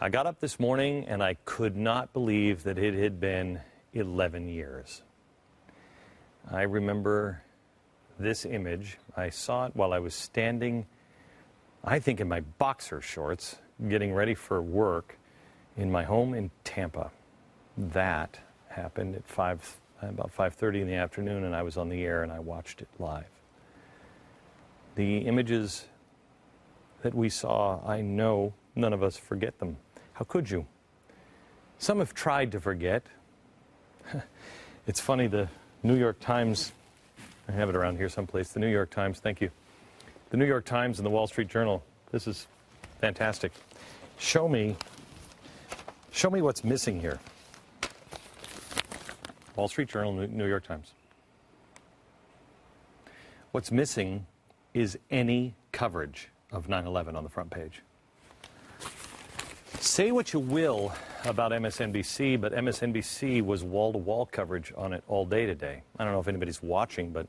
I got up this morning and I could not believe that it had been 11 years. I remember this image. I saw it while I was standing, I think in my boxer shorts, getting ready for work in my home in Tampa. That happened at about 5:30 in the afternoon, and I was on the air and I watched it live. The images that we saw, I know none of us forget them. How could you? Some have tried to forget. It's funny, the New York Times, I have it around here someplace, the New York Times, thank you. The New York Times and the Wall Street Journal, this is fantastic. Show me what's missing here. Wall Street Journal, New York Times. What's missing is any coverage of 9/11 on the front page. Say what you will about MSNBC, but MSNBC was wall-to-wall coverage on it all day today. I don't know if anybody's watching, but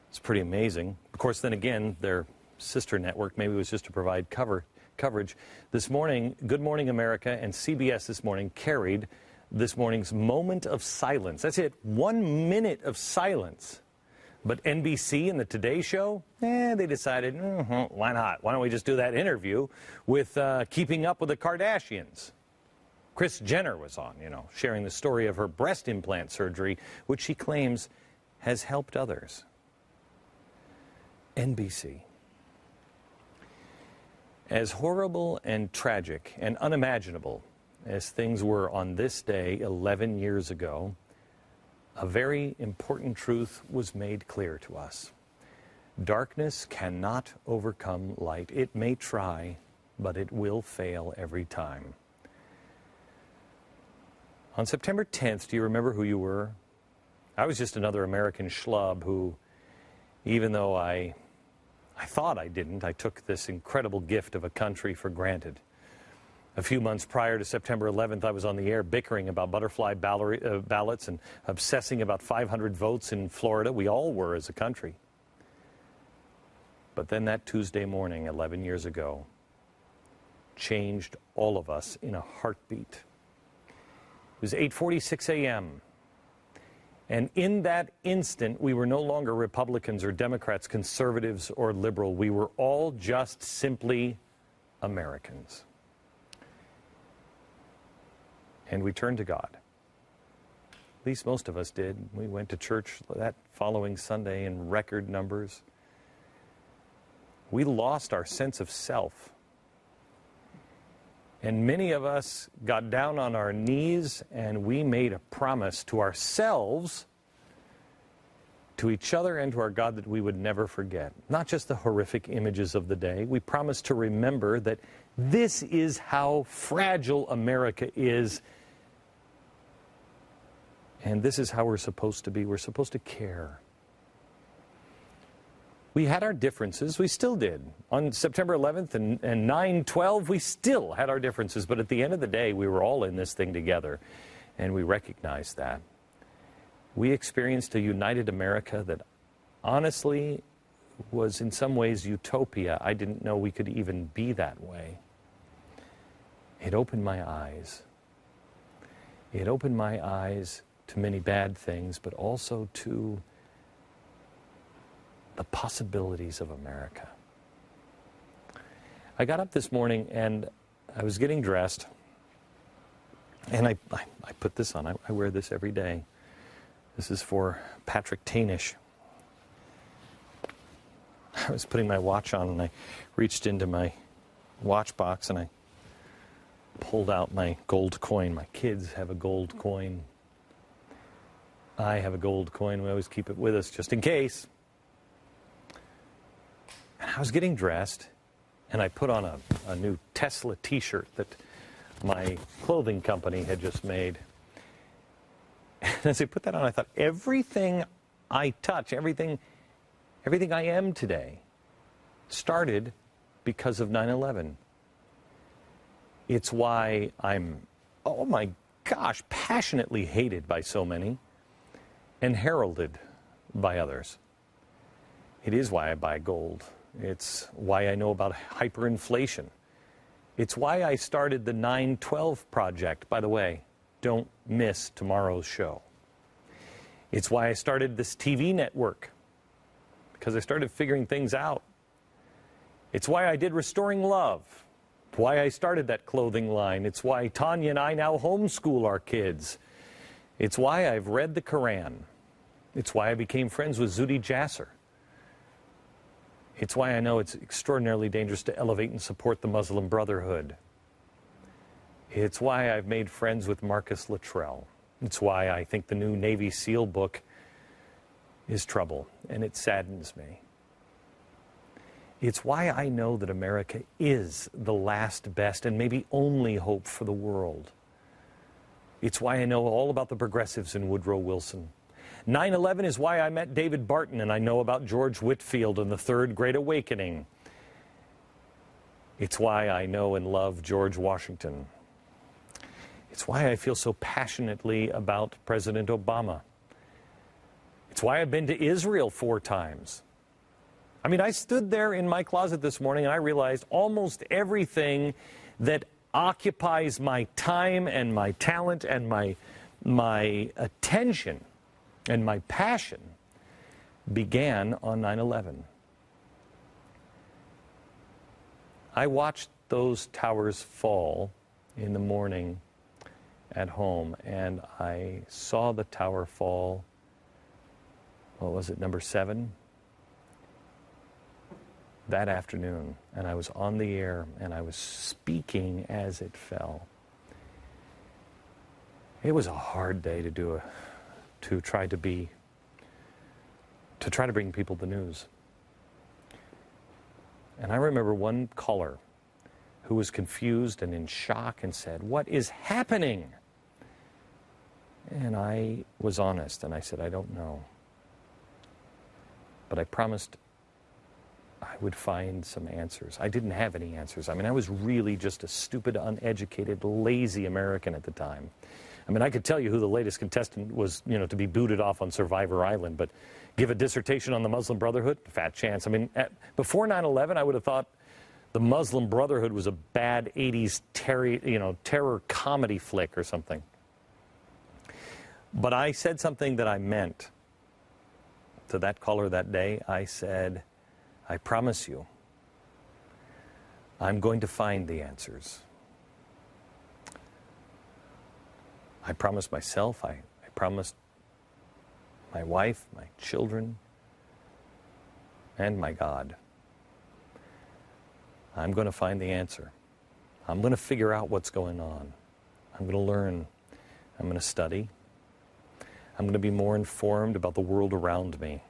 it's pretty amazing. Of course, then again, their sister network maybe was just to provide coverage. This morning, Good Morning America and CBS this morning carried this morning's moment of silence. That's it, 1 minute of silence. But NBC and the Today Show, they decided, why not? Why don't we just do that interview with Keeping Up with the Kardashians? Kris Jenner was on, sharing the story of her breast implant surgery, which she claims has helped others. NBC. As horrible and tragic and unimaginable as things were on this day 11 years ago, a very important truth was made clear to us. Darkness cannot overcome light. It may try, but it will fail every time. On September 10th, do you remember who you were? I was just another American schlub who, even though I thought I didn't, I took this incredible gift of a country for granted. A few months prior to September 11th, I was on the air bickering about butterfly ballots and obsessing about 500 votes in Florida. We all were as a country. But then that Tuesday morning, 11 years ago, changed all of us in a heartbeat. It was 8:46 a.m. And in that instant, we were no longer Republicans or Democrats, conservatives or liberal. We were all just simply Americans. And we turned to God. At least most of us did. We went to church that following Sunday in record numbers. We lost our sense of self. And many of us got down on our knees and we made a promise to ourselves, to each other and to our God that we would never forget. Not just the horrific images of the day. We promised to remember that this is how fragile America is. And this is how we're supposed to be. We're supposed to care. We had our differences. We still did. On September 11th and 9/12, we still had our differences. But at the end of the day, we were all in this thing together. And we recognized that. We experienced a united America that honestly was in some ways utopia. I didn't know we could even be that way. It opened my eyes. It opened my eyes to many bad things, but also to the possibilities of America. I got up this morning and I was getting dressed, and I put this on. I wear this every day. This is for Patrick Tainish. I was putting my watch on and I reached into my watch box and I pulled out my gold coin. My kids have a gold coin. I have a gold coin. We always keep it with us just in case. And I was getting dressed, and I put on a new Tesla t-shirt that my clothing company had just made. And as I put that on, I thought, everything I touch, everything I am today started because of 9/11. It's why I'm, oh my gosh, passionately hated by so many and heralded by others. It is why I buy gold. It's why I know about hyperinflation. It's why I started the 9/12 Project. By the way, don't miss tomorrow's show. It's why I started this TV network, because I started figuring things out. It's why I did Restoring Love. It's why I started that clothing line. It's why Tanya and I now homeschool our kids. It's why I've read the Quran. It's why I became friends with Zuhdi Jasser. It's why I know it's extraordinarily dangerous to elevate and support the Muslim Brotherhood. It's why I've made friends with Marcus Luttrell. It's why I think the new Navy SEAL book is trouble, and it saddens me. It's why I know that America is the last best and maybe only hope for the world. It's why I know all about the progressives in Woodrow Wilson. 9/11 is why I met David Barton, and I know about George Whitefield and the Third Great Awakening. It's why I know and love George Washington. It's why I feel so passionately about President Obama. It's why I've been to Israel 4 times. I mean, I stood there in my closet this morning and I realized almost everything that occupies my time and my talent and my attention and my passion began on 9/11. I watched those towers fall in the morning at home, and I saw the tower fall, what was it, number 7? That afternoon, and I was on the air, and I was speaking as it fell. It was a hard day to try to bring people the news. And I remember one caller who was confused and in shock and said, "What is happening?" And I was honest, and I said, "I don't know. But I promised I would find some answers." I didn't have any answers. I mean, I was really just a stupid, uneducated, lazy American at the time. I mean, I could tell you who the latest contestant was, to be booted off on Survivor Island, but give a dissertation on the Muslim Brotherhood? Fat chance. I mean, before 9/11, I would have thought the Muslim Brotherhood was a bad 80s terror comedy flick or something. But I said something that I meant to that caller that day. I said, "I promise you, I'm going to find the answers." I promised myself, I promised my wife, my children, and my God. I'm going to find the answer. I'm going to figure out what's going on. I'm going to learn. I'm going to study. I'm going to be more informed about the world around me.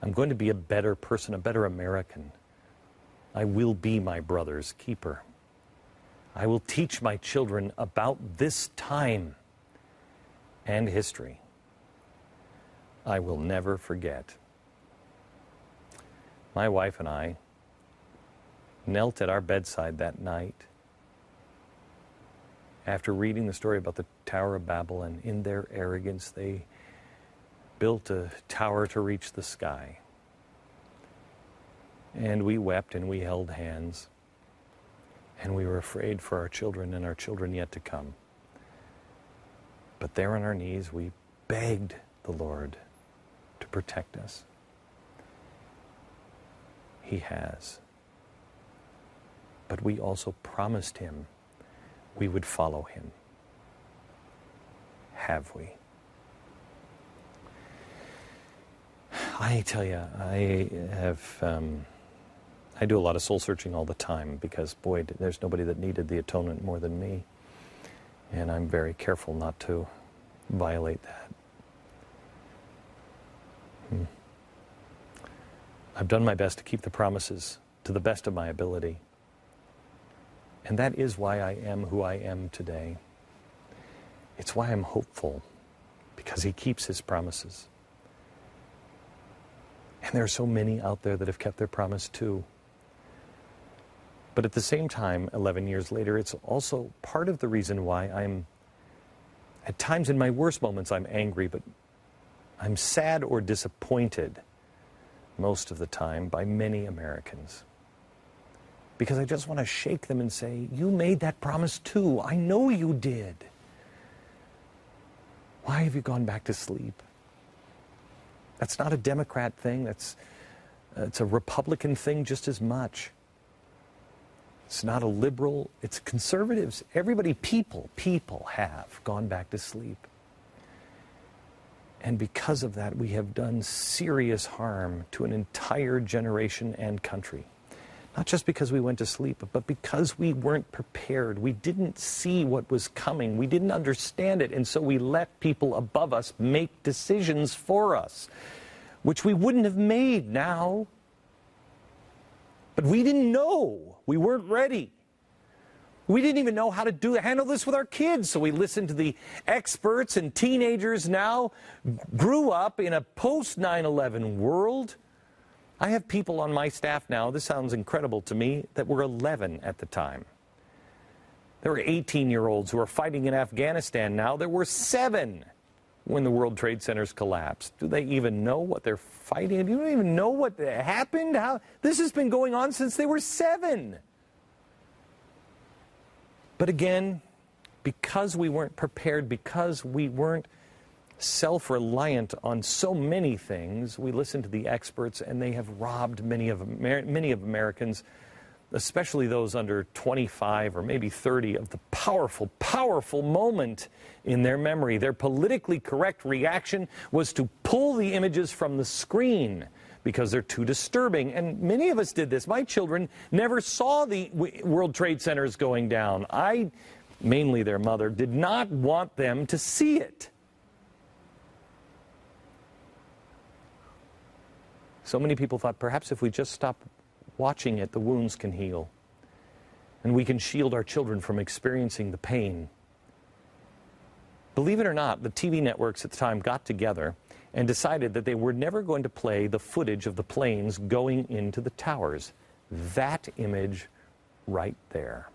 I'm going to be a better person, a better American. I will be my brother's keeper. I will teach my children about this time and history. I will never forget. My wife and I knelt at our bedside that night after reading the story about the Tower of Babel, and in their arrogance they built a tower to reach the sky. And we wept and we held hands, and we were afraid for our children and our children yet to come. But there on our knees, we begged the Lord to protect us. He has. But we also promised him we would follow him. Have we? I tell you, I do a lot of soul searching all the time because, boy, there's nobody that needed the atonement more than me. And I'm very careful not to violate that. I've done my best to keep the promises to the best of my ability. And that is why I am who I am today. It's why I'm hopeful, because he keeps his promises. And there are so many out there that have kept their promise too. But at the same time, 11 years later, it's also part of the reason why at times in my worst moments, I'm angry, but I'm sad or disappointed most of the time by many Americans. because I just want to shake them and say, you made that promise too. I know you did. Why have you gone back to sleep? That's not a Democrat thing. It's a Republican thing just as much. It's not a liberal. It's conservatives. Everybody, people have gone back to sleep. And because of that, we have done serious harm to an entire generation and country. Not just because we went to sleep, but because we weren't prepared. We didn't see what was coming. We didn't understand it. And so we let people above us make decisions for us, which we wouldn't have made now. But we didn't know. We weren't ready. We didn't even know how to handle this with our kids. So we listened to the experts, and teenagers now grew up in a post-9/11 world. I have people on my staff now, this sounds incredible to me, that were 11 at the time. There were 18-year-olds who are fighting in Afghanistan now. There were 7 when the World Trade Centers collapsed. Do they even know what they're fighting? Do you even know what happened? This has been going on since they were 7. But again, because we weren't prepared, because we weren't self-reliant on so many things, we listened to the experts, and they have robbed many of Americans, especially those under 25 or maybe 30, of the powerful, powerful moment in their memory. Their politically correct reaction was to pull the images from the screen because they're too disturbing. And many of us did this. My children never saw the World Trade Centers going down. I, mainly their mother, did not want them to see it. So many people thought perhaps if we just stop watching it, the wounds can heal. And we can shield our children from experiencing the pain. Believe it or not, the TV networks at the time got together and decided that they were never going to play the footage of the planes going into the towers. That image right there.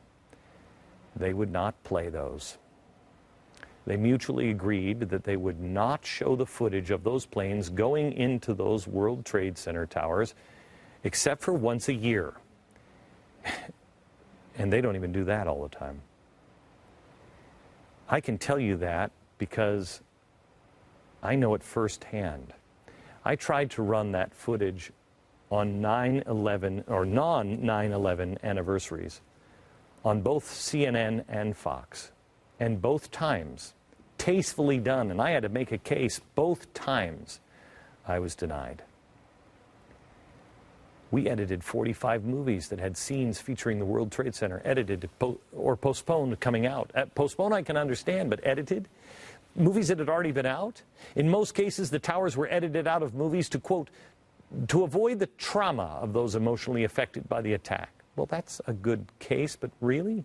They would not play those. They mutually agreed that they would not show the footage of those planes going into those World Trade Center towers except for once a year. And they don't even do that all the time. I can tell you that because I know it firsthand. I tried to run that footage on 9/11 or non-9/11 anniversaries on both CNN and Fox. And both times, tastefully done, and I had to make a case both times, I was denied. We edited 45 movies that had scenes featuring the World Trade Center, edited or postponed coming out. Postponed I can understand, but edited? Movies that had already been out? In most cases, the towers were edited out of movies to, quote, to avoid the trauma of those emotionally affected by the attack. Well, that's a good case, but really?